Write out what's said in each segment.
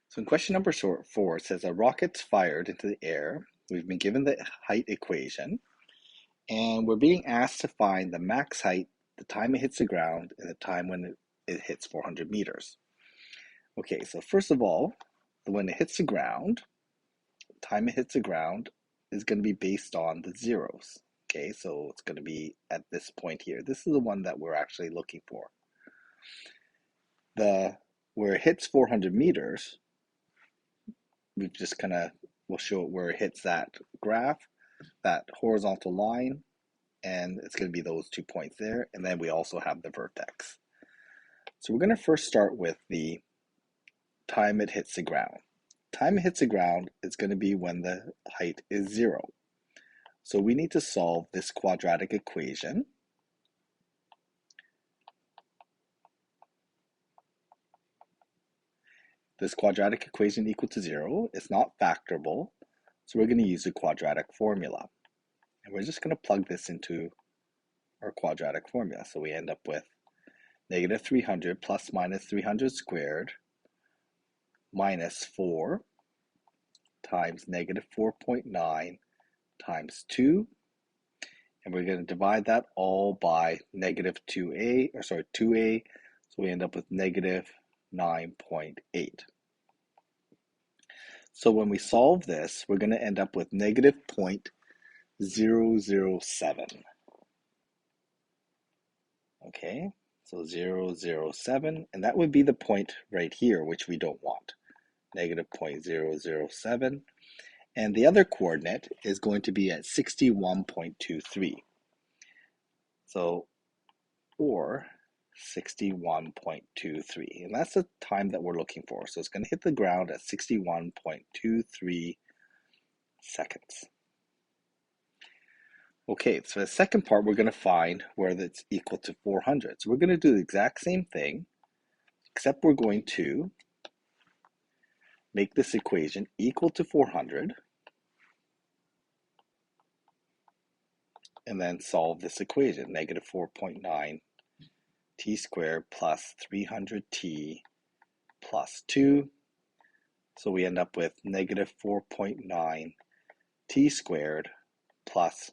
So in question number 4, it says a rocket's fired into the air. We've been given the height equation, and we're being asked to find the max height, the time it hits the ground, and the time when it hits 400 meters. Okay, so first of all, when it hits the ground, the time it hits the ground is going to be based on the zeros. Okay, so it's going to be at this point here. This is the one that we're actually looking for. Where it hits 400 meters, we've just we'll show it where it hits that graph, that horizontal line, and it's going to be those 2 points there, and then we also have the vertex. So we're going to first start with the time it hits the ground. Time it hits the ground is going to be when the height is 0. So we need to solve this quadratic equation. This quadratic equation equal to 0 is not factorable, so we're going to use the quadratic formula. And we're just going to plug this into our quadratic formula. So we end up with negative 300 plus minus 300 squared minus 4 times negative 4.9 times 2. And we're going to divide that all by negative 2a. So we end up with negative 9.8. So when we solve this, we're going to end up with negative 0.007. Okay, so 0.007, and that would be the point right here, which we don't want, negative 0.007. And the other coordinate is going to be at 61.23. So, or 61.23, and that's the time that we're looking for. So it's going to hit the ground at 61.23 seconds. Okay, so the second part, we're going to find where that's equal to 400. So we're going to do the exact same thing, except we're going to make this equation equal to 400, and then solve this equation, negative 4.9 t squared plus 300t plus 2. So we end up with negative 4.9 t squared plus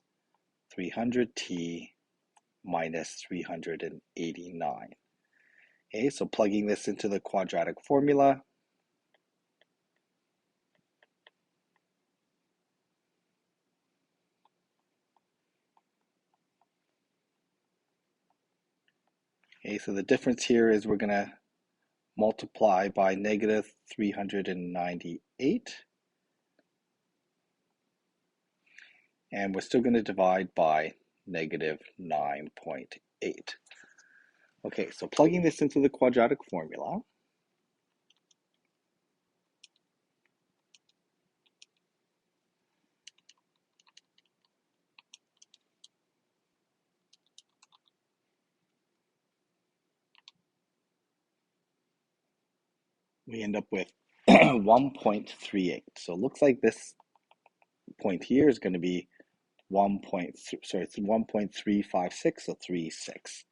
300t minus 389. Okay, so plugging this into the quadratic formula, okay, so the difference here is we're going to multiply by negative 398, and we're still going to divide by negative 9.8. Okay, so plugging this into the quadratic formula, we end up with 1.38. So it looks like this point here is going to be 1.356, so 36.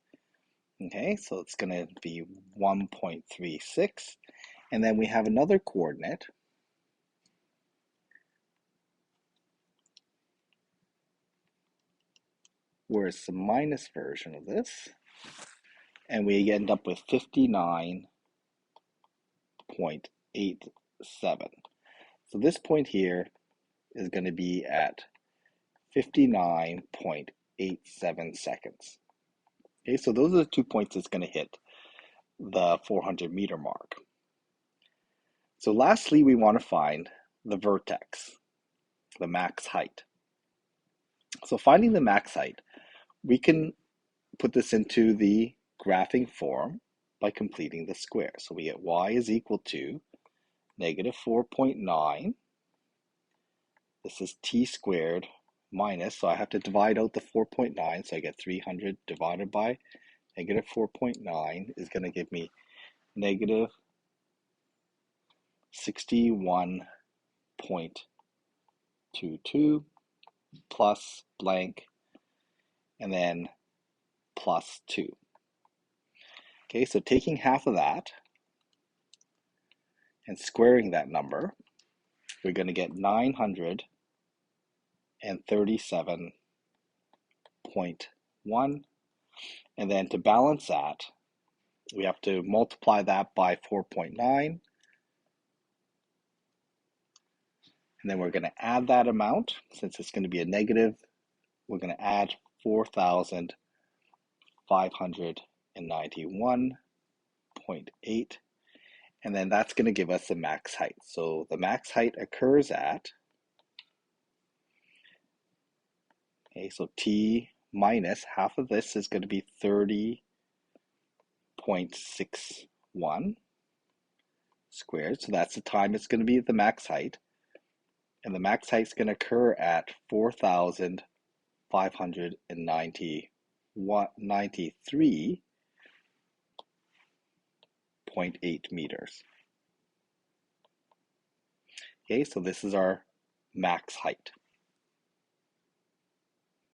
Okay, so it's going to be 1.36, and then we have another coordinate where it's the minus version of this, and we end up with 59.87. So this point here is going to be at 59.87 seconds. Okay, so those are the 2 points it's going to hit the 400 meter mark. So lastly, we want to find the vertex, the max height. So finding the max height, we can put this into the graphing form by completing the square. So we get y is equal to negative 4.9. This is t squared minus, so I have to divide out the 4.9, so I get 300 divided by negative 4.9 is going to give me negative 61.22 plus blank, and then plus 2. Okay, so taking half of that, and squaring that number, we're going to get 937.1. And then to balance that, we have to multiply that by 4.9. And then we're going to add that amount. Since it's going to be a negative, we're going to add 4,591.8. And then that's going to give us the max height. So the max height occurs at, okay, so t minus half of this is going to be 30.61 squared. So that's the time it's going to be the max height. And the max height is going to occur at 4,593.8 meters. Okay, so this is our max height.